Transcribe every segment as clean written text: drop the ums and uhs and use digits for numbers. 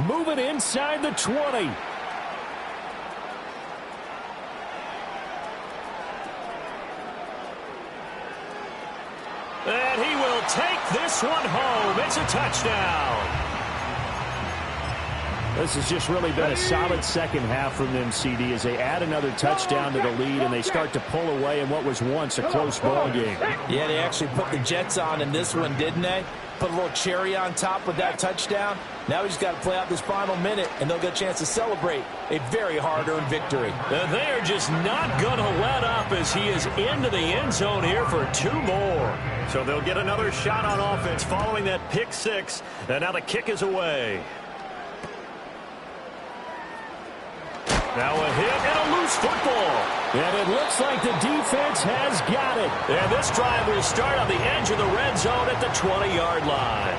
Moving inside the 20. And he will take this one home. It's a touchdown. This has just really been a solid second half from them, CD, as they add another touchdown to the lead and they start to pull away in what was once a close ball game. Yeah, they actually put the Jets on in this one, didn't they? Put a little cherry on top with that touchdown. Now we just got to play out this final minute, and they'll get a chance to celebrate a very hard-earned victory. They are just not going to let up as he is into the end zone here for 2 more. So they'll get another shot on offense following that pick 6, and now the kick is away. Now a hit and a loose football. And it looks like the defense has got it. And this drive will start on the edge of the red zone at the 20-yard line.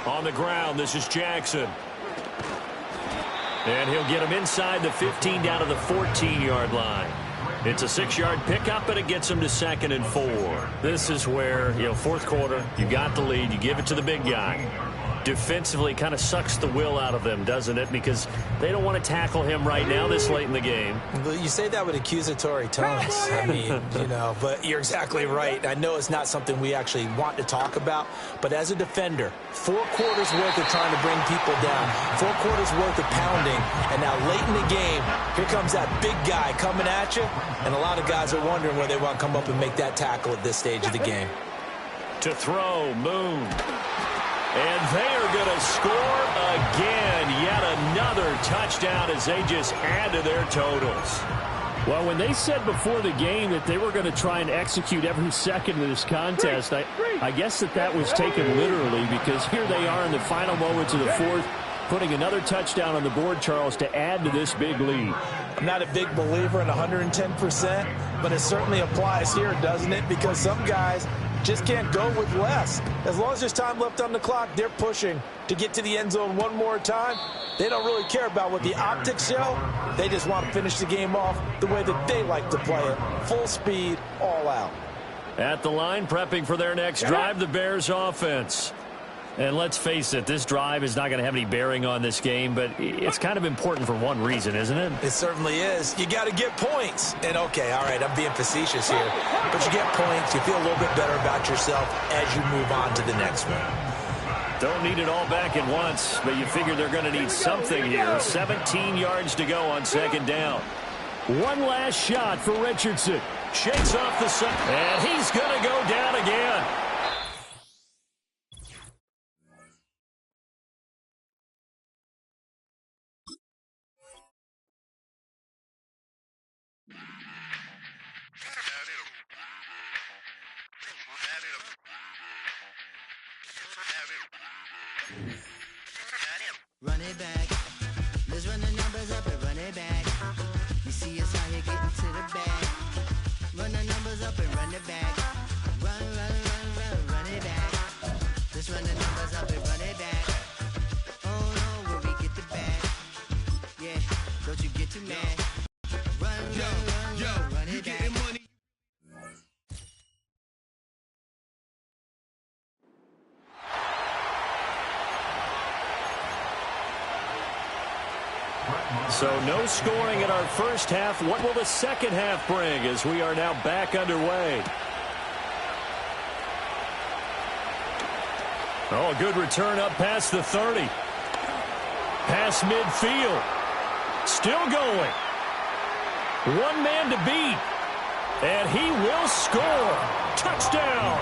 On the ground, this is Jackson. And he'll get him inside the 15 down to the 14-yard line. It's a 6-yard pickup, and it gets him to 2nd and 4. This is where, fourth quarter, you got the lead, you give it to the big guy. Defensively kind of sucks the will out of them, doesn't it? Because they don't want to tackle him right now this late in the game. You say that with accusatory tones. I mean, but you're exactly right. I know it's not something we actually want to talk about, but as a defender, 4 quarters worth of trying to bring people down, 4 quarters worth of pounding, and now late in the game, here comes that big guy coming at you, and a lot of guys are wondering whether they want to come up and make that tackle at this stage of the game. To throw, Moon. And they are going to score again. Yet another touchdown as they just add to their totals. Well, when they said before the game that they were going to try and execute every second of this contest, I guess that was taken literally, because here they are in the final moments of the fourth, putting another touchdown on the board, Charles, to add to this big lead. I'm not a big believer in 110%, but it certainly applies here, doesn't it? Because some guys just can't go with less. As long as there's time left on the clock, they're pushing to get to the end zone one more time. They don't really care about what the optics show. They just want to finish the game off the way that they like to play it. Full speed, all out. At the line, prepping for their next drive, the Bears offense. And let's face it, this drive is not going to have any bearing on this game, but it's kind of important for one reason, isn't it? It certainly is. You got to get points. And, okay, all right, I'm being facetious here. But you get points, you feel a little bit better about yourself as you move on to the next one. Don't need it all back at once, but you figure they're going to need something here. 17 yards to go on 2nd down. One last shot for Richardson. Shakes off the sun, and he's going to go down again. Run it back. Let's run the numbers up and run it back. You see us how you getting to the back. Run the numbers up and run it back. Run it back. Let's run the numbers up and run it back. Oh no, where we get the bag. Yeah, don't you get too mad. Run it back. So no scoring in our first half. What will the second half bring as we are now back underway? Oh, a good return up past the 30. Past midfield. Still going. One man to beat. And he will score. Touchdown.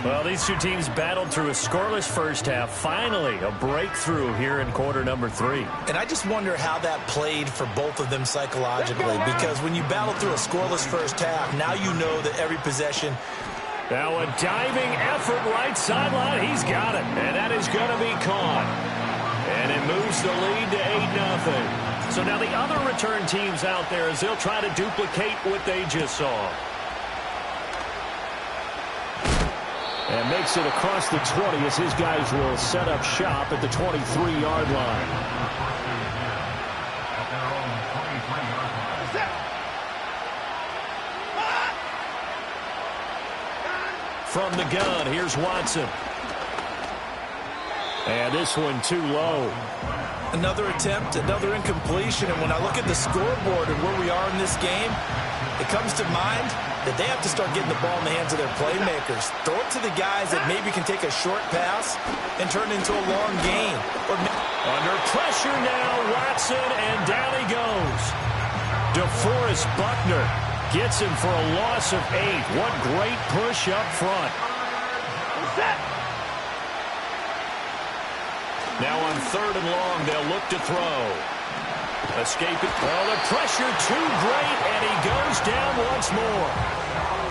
Well, these two teams battled through a scoreless first half. Finally, a breakthrough here in quarter number 3. And I just wonder how that played for both of them psychologically, because when you battle through a scoreless first half, now you know that every possession. Now a diving effort right sideline. He's got it. And that is going to be caught. And it moves the lead to 8-0. So now the other return teams out there as they'll try to duplicate what they just saw. And makes it across the 20 as his guys will set up shop at the 23-yard line. From the gun, here's Watson. And this one too low. Another attempt, another incompletion. And when I look at the scoreboard and where we are in this game, it comes to mind that they have to start getting the ball in the hands of their playmakers. Throw it to the guys that maybe can take a short pass and turn it into a long gain. Under pressure now, Watson, and down he goes. DeForest Buckner gets him for a loss of 8. What great push up front. Now on 3rd and long, they'll look to throw. Escape it. Well, the pressure too great, and he goes down once more.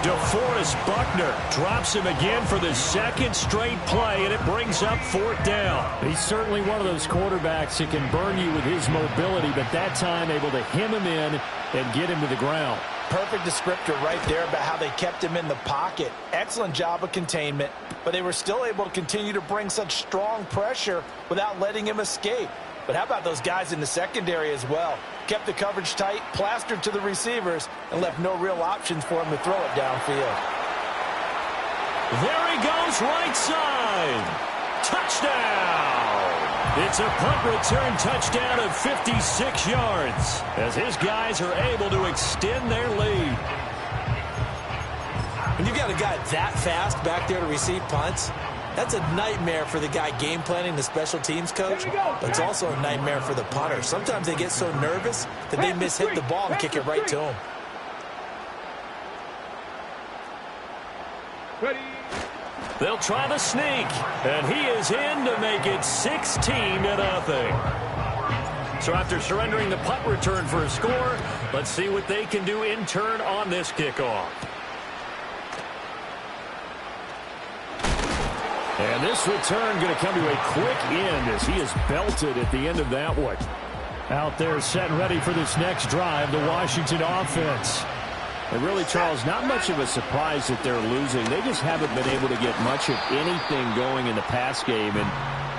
DeForest Buckner drops him again for the 2nd straight play, and it brings up 4th down. He's certainly one of those quarterbacks that can burn you with his mobility, but that time able to hem him in and get him to the ground. Perfect descriptor right there about how they kept him in the pocket. Excellent job of containment, but they were still able to continue to bring such strong pressure without letting him escape. But how about those guys in the secondary as well? Kept the coverage tight, plastered to the receivers, and left no real options for him to throw it downfield. There he goes, right side. Touchdown! It's a punt return touchdown of 56 yards as his guys are able to extend their lead. When you've got a guy that fast back there to receive punts, that's a nightmare for the guy game planning, the special teams coach, but it's also a nightmare for the punter. Sometimes they get so nervous that they mishit the ball and kick it right to him. They'll try the sneak, and he is in to make it 16-0. So after surrendering the punt return for a score, let's see what they can do in turn on this kickoff. And this return going to come to a quick end as he is belted at the end of that one. Out there set and ready for this next drive, the Washington offense. And really, Charles, not much of a surprise that they're losing. They just haven't been able to get much of anything going in the pass game. And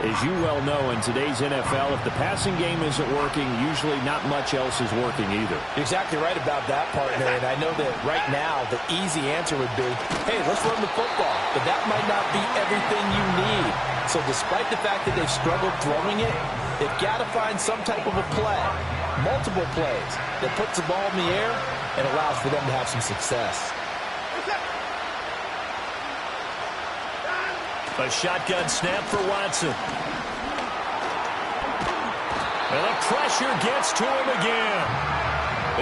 as you well know, in today's NFL, if the passing game isn't working, usually not much else is working either. You're exactly right about that, partner. And I know that right now the easy answer would be, hey, let's run the football. But that might not be everything you need. So despite the fact that they've struggled throwing it, they've got to find some type of a play, multiple plays, that puts the ball in the air and allows for them to have some success. A shotgun snap for Watson. And the pressure gets to him again.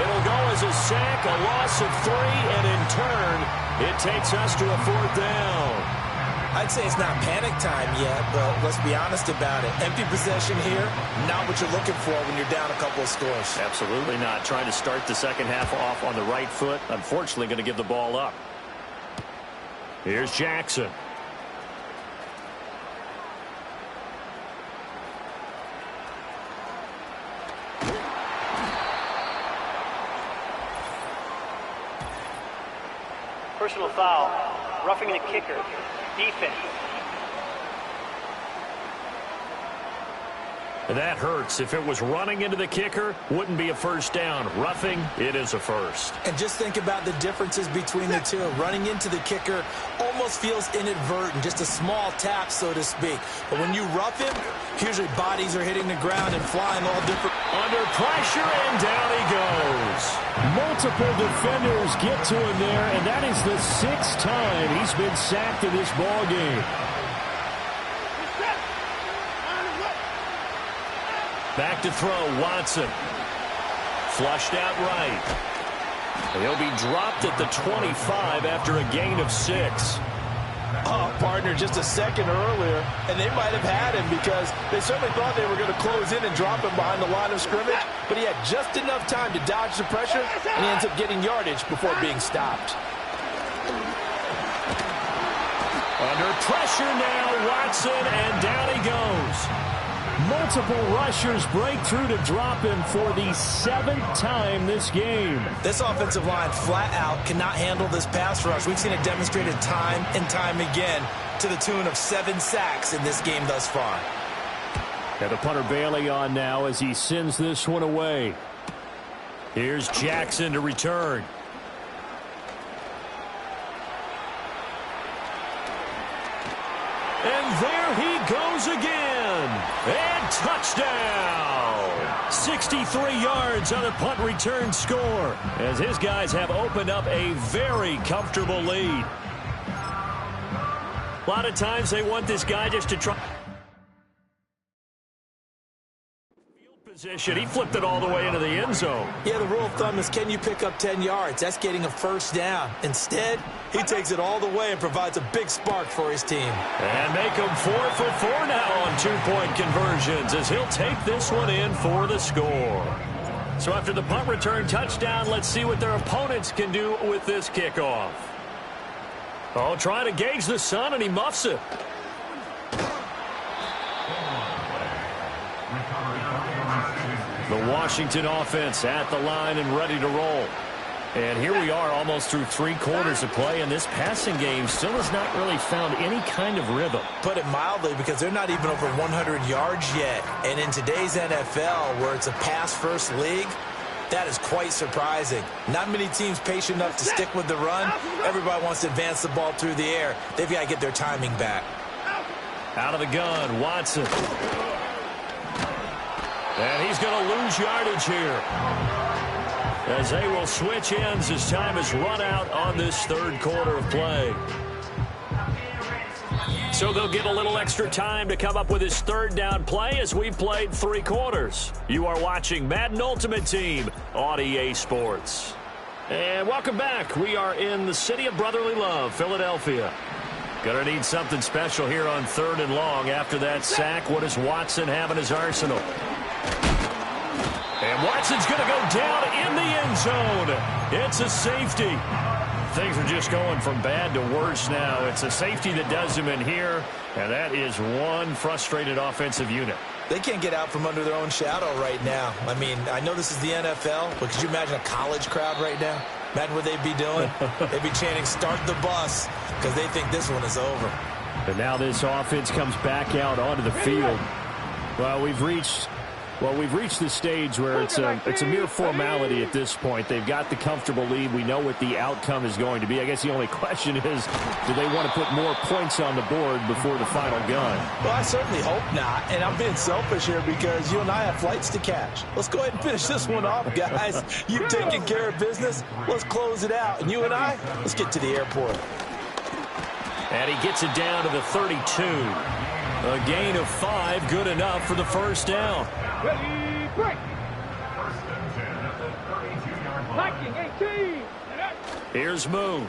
It'll go as a sack, a loss of 3, and in turn, it takes us to a 4th down. I'd say it's not panic time yet, but let's be honest about it. Empty possession here, not what you're looking for when you're down a couple of scores. Absolutely not. Trying to start the second half off on the right foot. Unfortunately, going to give the ball up. Here's Jackson. Personal foul, roughing the kicker, defense. That hurts. If it was running into the kicker, wouldn't be a first down. Roughing, it is a first. And just think about the differences between the two. Running into the kicker almost feels inadvertent, just a small tap, so to speak. But when you rough him, usually bodies are hitting the ground and flying all different. Under pressure, and down he goes. Multiple defenders get to him there, and that is the 6th time he's been sacked in this ball game. Back to throw, Watson. Flushed out right. He'll be dropped at the 25 after a gain of 6. Oh, partner, just a second earlier, and they might have had him because they certainly thought they were going to close in and drop him behind the line of scrimmage, but he had just enough time to dodge the pressure, and he ends up getting yardage before being stopped. Under pressure now, Watson, and down he goes. Multiple rushers break through to drop him for the 7th time this game. This offensive line flat out cannot handle this pass rush. We've seen it demonstrated time and time again to the tune of 7 sacks in this game thus far. Got the punter Bailey on now as he sends this one away. Here's Jackson to return. And there he goes again. And touchdown. 63 yards on a punt return score, as his guys have opened up a very comfortable lead. A lot of times they want this guy just to try. Position. He flipped it all the way into the end zone. Yeah, the rule of thumb is, can you pick up 10 yards? That's getting a first down. Instead, he takes it all the way and provides a big spark for his team. And make him 4 for 4 now on two-point conversions, as he'll take this one in for the score. So after the punt return touchdown, let's see what their opponents can do with this kickoff. Oh, trying to gauge the sun, and he muffs it. The Washington offense at the line and ready to roll. And here we are almost through 3 quarters of play, and this passing game still has not really found any kind of rhythm. Put it mildly, because they're not even over 100 yards yet. And in today's NFL, where it's a pass-first league, that is quite surprising. Not many teams patient enough to stick with the run. Everybody wants to advance the ball through the air. They've got to get their timing back. Out of the gun, Watson. And he's going to lose yardage here, as they will switch ends as time has run out on this third quarter of play. So they'll get a little extra time to come up with his third down play, as we played 3 quarters. You are watching Madden Ultimate Team on EA Sports. And welcome back. We are in the city of brotherly love, Philadelphia. Gonna need something special here on 3rd and long after that sack. What does Watson have in his arsenal? And Watson's going to go down in the end zone. It's a safety. Things are just going from bad to worse now. It's a safety that does him in here, and that is one frustrated offensive unit. They can't get out from under their own shadow right now. I mean, I know this is the NFL, but could you imagine a college crowd right now? Imagine what they'd be doing. They'd be chanting, "Start the bus," because they think this one is over. And now this offense comes back out onto the field. Well, we've reached the stage where it's a mere formality at this point. They've got the comfortable lead. We know what the outcome is going to be. I guess the only question is, do they want to put more points on the board before the final gun? Well, I certainly hope not. And I'm being selfish here because you and I have flights to catch. Let's go ahead and finish this one off, guys. You've taken care of business. Let's close it out. And you and I, let's get to the airport. And he gets it down to the 32. A gain of 5, good enough for the first down. Ready, break. Blocking 18. Here's Moon.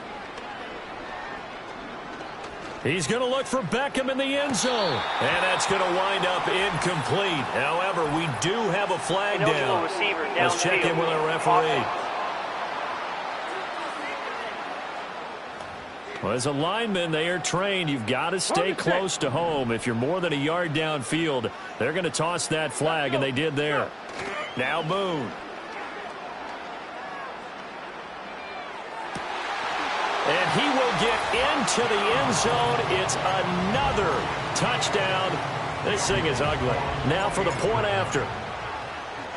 He's going to look for Beckham in the end zone. And that's going to wind up incomplete. However, we do have a flag down. Let's check in with our referee. Well, as a lineman, they are trained. You've got to stay close to home. If you're more than a yard downfield, they're going to toss that flag, and they did there. Now Moon. And he will get into the end zone. It's another touchdown. This thing is ugly. Now for the point after.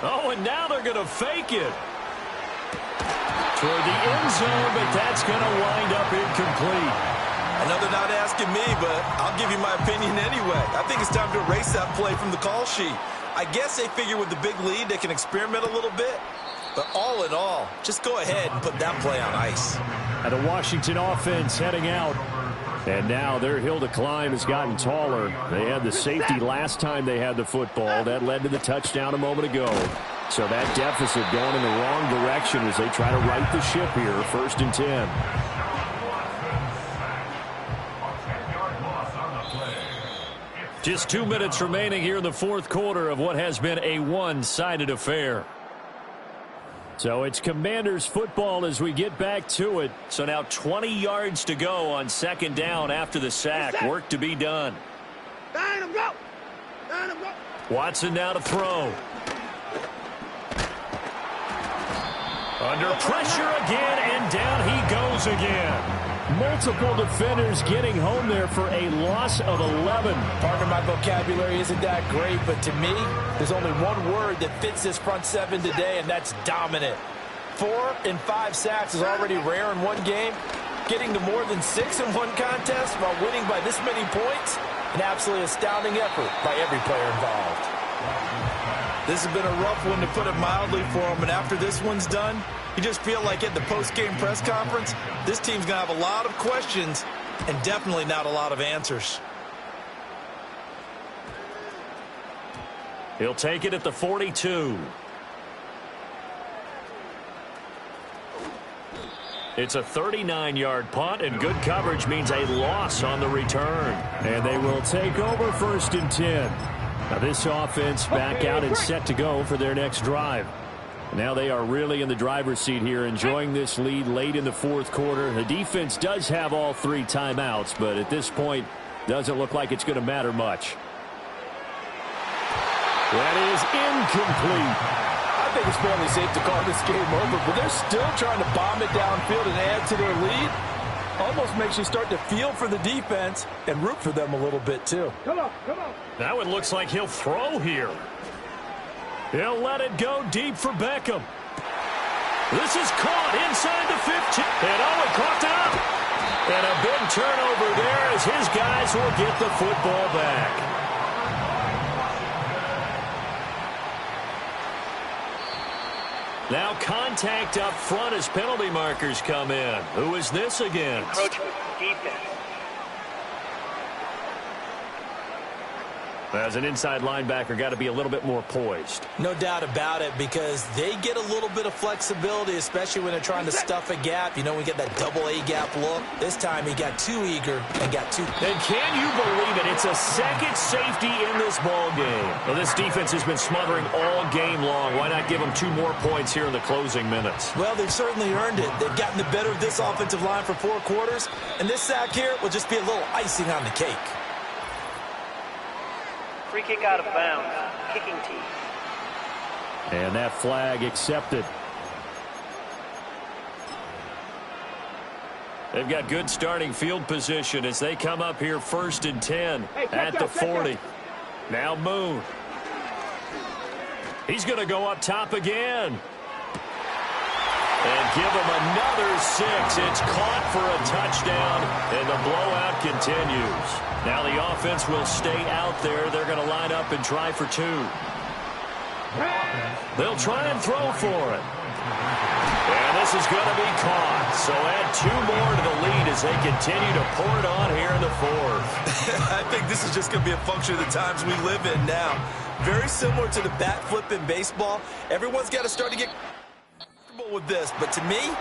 Oh, and now they're going to fake it toward the end zone, but that's going to wind up incomplete. I know they're not asking me, but I'll give you my opinion anyway. I think it's time to erase that play from the call sheet. I guess they figure with the big lead they can experiment a little bit. But all in all, just go ahead and put that play on ice. And the Washington offense heading out. And now their hill to climb has gotten taller. They had the safety last time they had the football. That led to the touchdown a moment ago. So that deficit going in the wrong direction as they try to right the ship here. 1st and 10. Just 2 minutes remaining here in the 4th quarter of what has been a one-sided affair. So it's Commanders football as we get back to it. So now 20 yards to go on 2nd down after the sack. Work to be done. Watson now to throw. Under pressure again, and down he goes again. Multiple defenders getting home there for a loss of 11. Pardon my vocabulary isn't that great, but to me, there's only one word that fits this front 7 today, and that's dominant. 4 and 5 sacks is already rare in one game. Getting to more than 6 in one contest while winning by this many points, An absolutely astounding effort by every player involved. This has been a rough one, to put it mildly, for him. And after this one's done, you just feel like at the post-game press conference, this team's going to have a lot of questions and definitely not a lot of answers. He'll take it at the 42. It's a 39-yard punt, and good coverage means a loss on the return. And they will take over 1st and 10. Now this offense back out and set to go for their next drive. Now they are really in the driver's seat here, enjoying this lead late in the 4th quarter. The defense does have all 3 timeouts, but at this point, doesn't look like it's going to matter much. That is incomplete. I think it's fairly safe to call this game over, but they're still trying to bomb it downfield and add to their lead. Almost makes you start to feel for the defense and root for them a little bit, too. Come on, come on. Now it looks like he'll throw here. He'll let it go deep for Beckham. This is caught inside the 15. And Owen caught up. And a big turnover there as his guys will get the football back. Now contact up front as penalty markers come in. Who is this against? Approach defense. As an inside linebacker, got to be a little bit more poised. No doubt about it, because they get a little bit of flexibility, especially when they're trying to stuff a gap. You know, we get that double A gap look. This time he got too eager and got too... And can you believe it? It's a second safety in this ball game. Well, this defense has been smothering all game long. Why not give them 2 more points here in the closing minutes? Well, they've certainly earned it. They've gotten the better of this offensive line for 4 quarters, and this sack here will just be a little icing on the cake. Free kick out of bounds. Kicking team. And that flag accepted. They've got good starting field position as they come up here 1st and 10 at the 40. Now Moon. He's going to go up top again. And give him another 6. It's caught for a touchdown, and the blowout continues. Now the offense will stay out there. They're going to line up and try for 2. They'll try and throw for it. And this is going to be caught. So add 2 more to the lead as they continue to pour it on here in the 4th. I think this is just going to be a function of the times we live in now. Very similar to the bat flip in baseball. Everyone's got to start to get comfortable with this. But to me,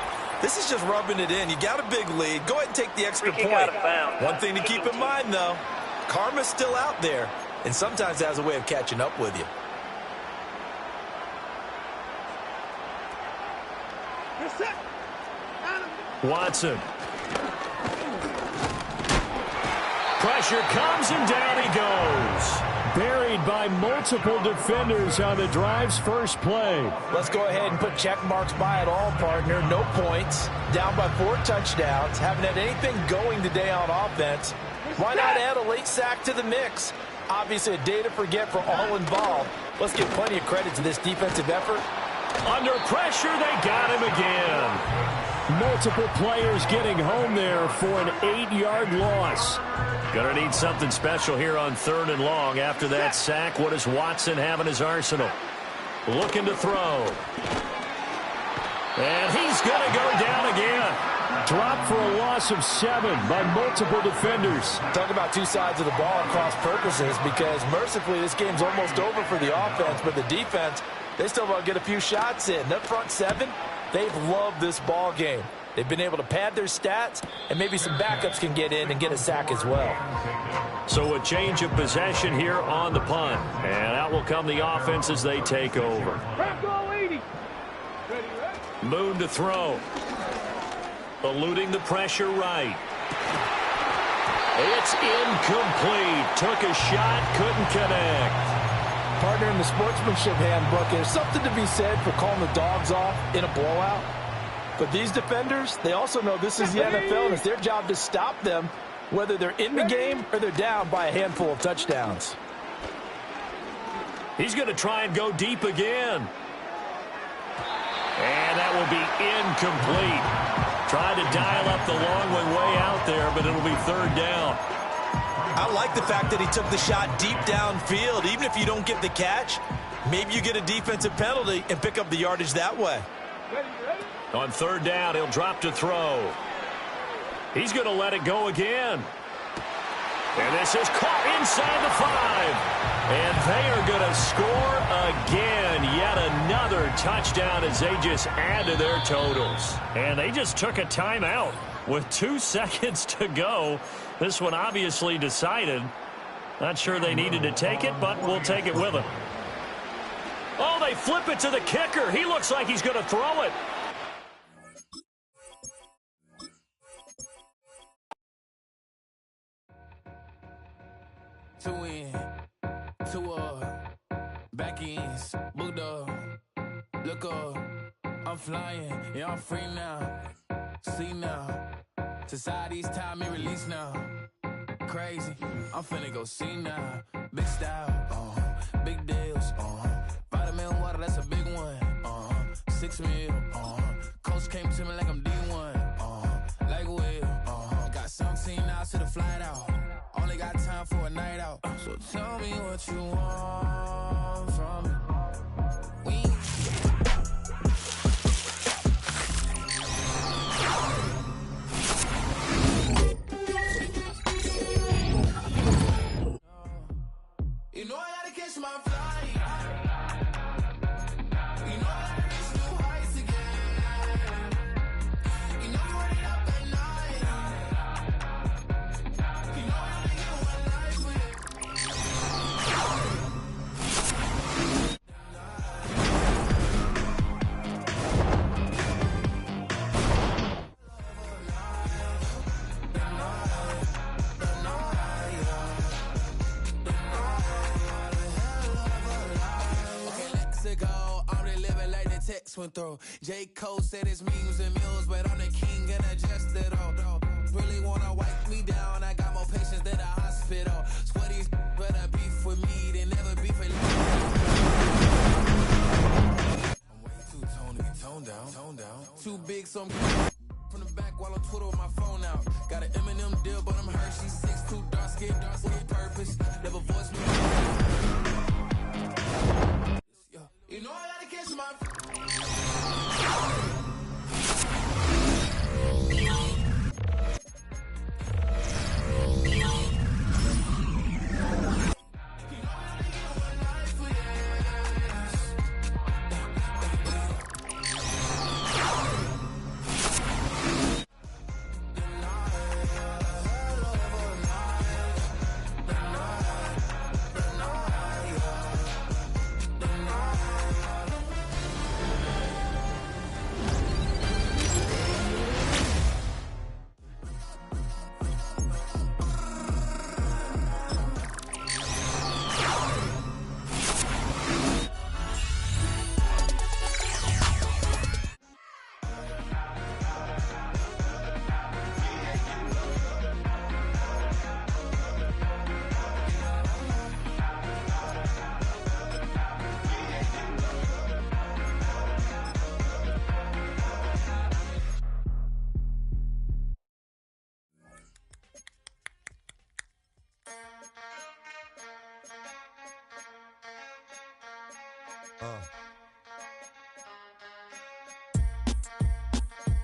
this is just rubbing it in. You got a big lead. Go ahead and take the extra point. Out of bounds. One thing to keep in mind, though, karma's still out there, and sometimes it has a way of catching up with you. Watson. Pressure comes, and down he goes. Buried by multiple defenders on the drive's first play. Let's go ahead and put check marks by it all, partner. No points. Down by 4 touchdowns. Haven't had anything going today on offense. Why not add a late sack to the mix? Obviously a day to forget for all involved. Let's give plenty of credit to this defensive effort. Under pressure, they got him again. Multiple players getting home there for an 8-yard loss. Gonna need something special here on 3rd and long. After that sack, what does Watson have in his arsenal? Looking to throw. And he's gonna go down again. Dropped for a loss of 7 by multiple defenders. Talk about 2 sides of the ball at cross purposes, because mercifully this game's almost over for the offense, but the defense, they still want to get a few shots in. That front 7, they've loved this ball game. They've been able to pad their stats, and maybe some backups can get in and get a sack as well. So a change of possession here on the punt. And out will come the offense as they take over. Moon to throw. Eluding the pressure right. It's incomplete. Took a shot, couldn't connect. Partner, in the sportsmanship handbook, there's something to be said for calling the dogs off in a blowout. But these defenders, they also know this is the NFL, and it's their job to stop them, whether they're in the game or they're down by a handful of touchdowns. He's going to try and go deep again. And that will be incomplete. Tried to dial up the long way out there, but it'll be 3rd down. I like the fact that he took the shot deep downfield. Even if you don't get the catch, maybe you get a defensive penalty and pick up the yardage that way. On third down, he'll drop to throw. He's going to let it go again. And this is caught inside the 5. And they are going to score again. Yet another touchdown as they just add to their totals. And they just took a timeout with 2 seconds to go. This one obviously decided. Not sure they needed to take it, but we'll take it with them. Oh, they flip it to the kicker. He looks like he's going to throw it. Two in, two up, back ends, booked up, look up, I'm flying, yeah, I'm free now, see now, society's time me release now, crazy, I'm finna go see now, big style, big deals, vitamin water, that's a big one, 6 mil, coach came to me like I'm D1, like Will, got 17 hours to the flight out. Only got time for a night out. So tell me what you want from me. You know I gotta catch my flight. You know I gotta reach new heights again. You know you running up at night. You know I only get one life with it. Text went through. J. Cole said it's memes and mills, but I'm the king and adjust it all. Really wanna wipe me down, I got more patience than a hospital. Sweaty's better beef with me than never beef with I'm way too toned down. Too big, so I'm from the back while on Twitter with my phone out. Got an Eminem deal, but I'm Hershey 6'2", dark skin, with purpose. Never voice me. You know I gotta catch my.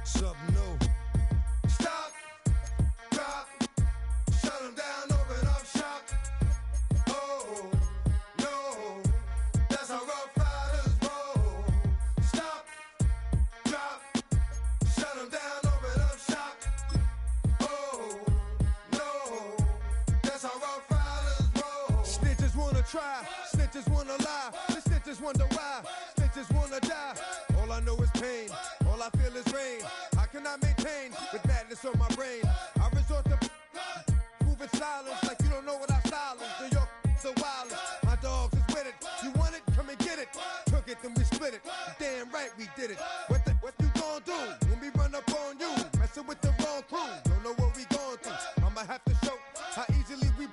Something new. Stop, drop, shut them down, open up shop. Oh, no, that's how rough riders roll. Stop, drop, shut them down, open up shop. Oh, no, that's how rough riders roll. Snitches wanna try, snitches wanna lie, the snitches wonder why, snitches wanna die. All I know is pain, all I feel is rain. How can I maintain with madness on my brain? I resort to moving silence like you don't know what I style is. New York so wild, my dogs is with it. You want it? Come and get it. Took it, then we split it. Damn right we did it. What you gon' do when we run up on you? Messing with the wrong crew. Don't know what we going through. I'ma have to show how easily we.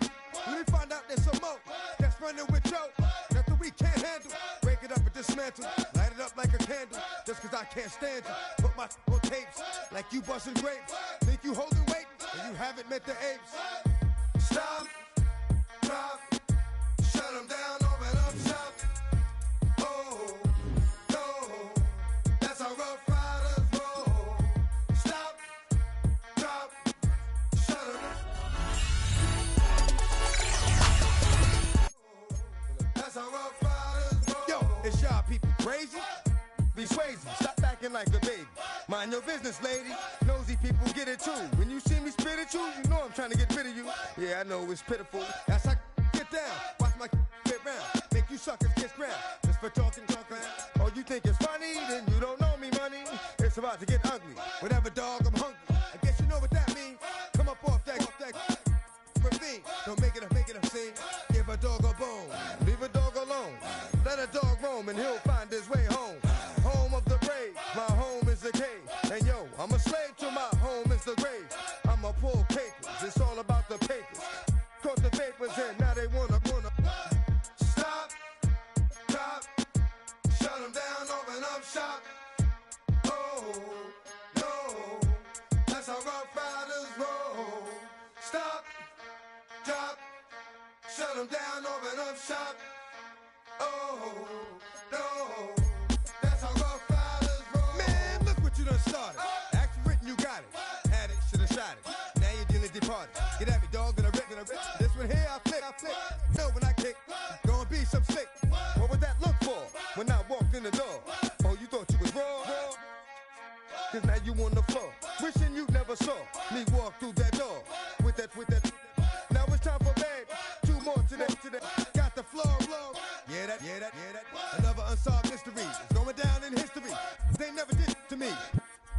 Let me find out there's some more that's running with Joe. Nothing we can't handle. Break it up and dismantle. Light it up like a candle. Just cause I can't stand you. Put my on tapes like you busting grapes. Think you holding weight and you haven't met the apes. Stop, drop, shut them down, open up shop. Oh, no, that's how Rough Riders roll. Stop, drop, shut them down. That's how Rough Riders roll. Yo, it's y'all people crazy? Be crazy, stop acting like a baby. Mind your business, lady. Nosy people get it too. When you see me spit at you, you know I'm trying to get rid of you. Yeah, I know it's pitiful. That's how get down. Watch my get round. Make you suckers kiss ground. Just for talking junk around. Oh, you think it's funny? Then you don't know me, money. It's about to get ugly. Whatever, dog, I'm hungry. I guess you know what that means. Come up off that ravine. Don't make it a scene. Give a dog a bone. Leave a dog alone. Let a dog roam and he'll find his way home. Home of the brave. My home is the cave. And yo, I'm a slave to my home is the grave. I'm a pull papers. It's all about the papers. Caught the papers and now they wanna stop, drop, shut them down, open up shop. Oh, no, that's how Rough Riders roll. Stop, drop, shut them down, open up shop. Oh, no, that's how Rough Riders roll. Man, look what you done started. Act written, you got it. Had it, should've shot it. Now you're dealing departed. Get at me, dog, and I rip. This one here, I flick. No, when I kick, gonna be some sick. What would that look for when I walked in the door? Oh, you thought you was raw? Cause now you on the floor. Wishing you never saw me walk through that door. With that. Now it's time for bed. Two more today. Got the floor. Yeah, that. Another unsolved mystery. It's going down in history. They never did to me.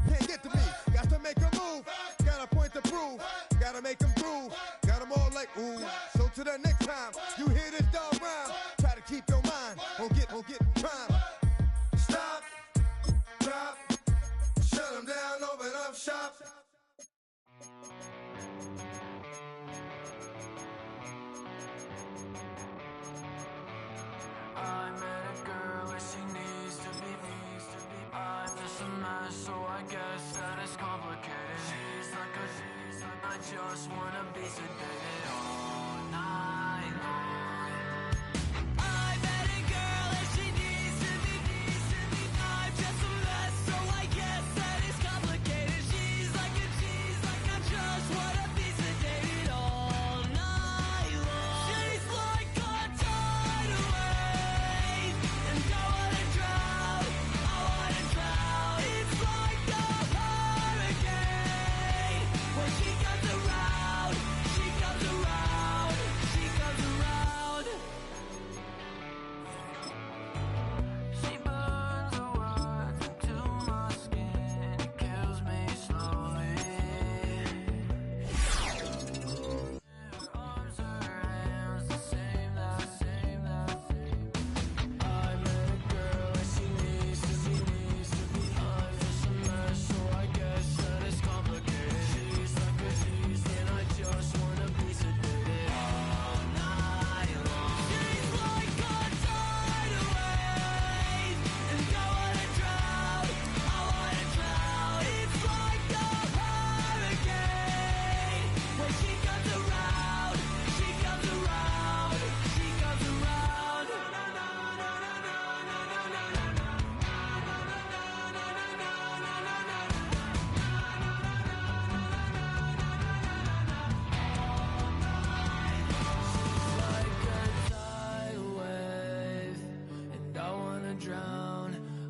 Can't get to me. Got to make a move. Got a point to prove. Gotta make them groove. Got them all like, ooh. So to the next time you hear this dog rhyme, try to keep your mind on get prime. Stop, drop, shut them down, open up shop. I met a girl and she needs to be. I'm just a mess, so I guess that it's complicated. She's like I just wanna be sedated all night long. I met a girl and she needs to be. I'm just a mess, so I guess that it's complicated. She's like I just wanna be sedated all night long. She's like a tidal wave, and I wanna drown. It's like a hurricane. When she comes around, she comes around, she comes around. She burns the words into my skin. It kills me slowly. Her arms, her hands, the same. I met a girl and she needs to be. I'm just a mess, so I guess that it's complicated. She's like and I just wanna be sedated all night long. She's like a tidal wave, and I wanna drown. It's like a hurricane. When she comes around, she comes around, she comes around. Like a tidal wave, and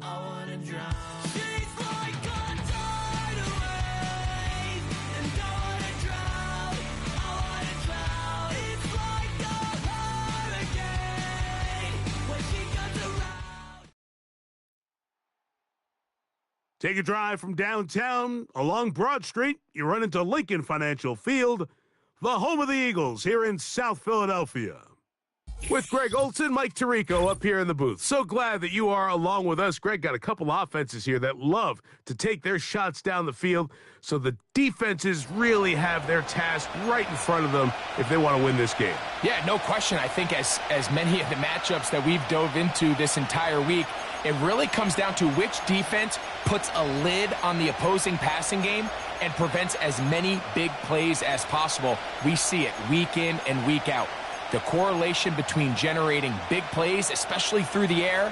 I wanna drown. She's like a tidal wave, and I wanna drown. It's like a hurricane when she comes around. Take a drive from downtown along Broad Street. You run into Lincoln Financial Field, the home of the Eagles here in South Philadelphia. With Greg Olson, Mike Tirico up here in the booth. So glad that you are along with us. Greg got a couple offenses here that love to take their shots down the field, so the defenses really have their task right in front of them if they want to win this game. Yeah, no question. I think as many of the matchups that we've dove into this entire week, it really comes down to which defense puts a lid on the opposing passing game and prevents as many big plays as possible. We see it week in and week out. the correlation between generating big plays, especially through the air,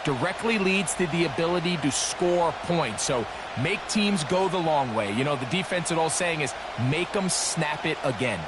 directly leads to the ability to score points. So make teams go the long way. You know, the defense, old saying is, make them snap it again.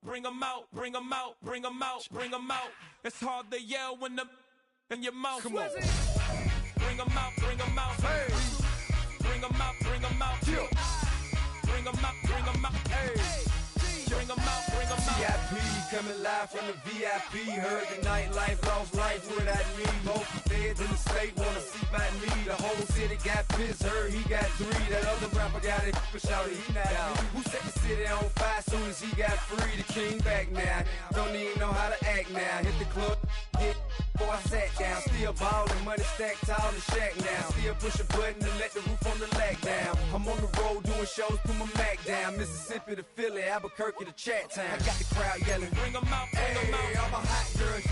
Bring 'em out, bring 'em out, bring 'em out, bring 'em out. It's hard to yell when the in your mouth. Come on. Bring 'em out, bring 'em out. Hey. Bring 'em out, bring 'em out. Bring 'em out, bring 'em out. Hey. Bring 'em out, bring 'em out. VIP coming live from the VIP. Heard the nightlife, lost life without me. Most feds in the state wanna see by me. The whole city got pissed, heard he got 3. That other rapper got it, but shouted he not me. Who set the city on fire soon as he got free? The king back now, don't even know how to act now. Hit the club, hit, before I sat down. Still ballin', money stacked tall in shack now. Still push a button to let the roof on the lag down. I'm on the road doing shows, put my Mac down. Mississippi to Philly, Albuquerque to Chat Town. I got the crowd yelling, bring 'em out, bring 'em out. I'm a hot girl.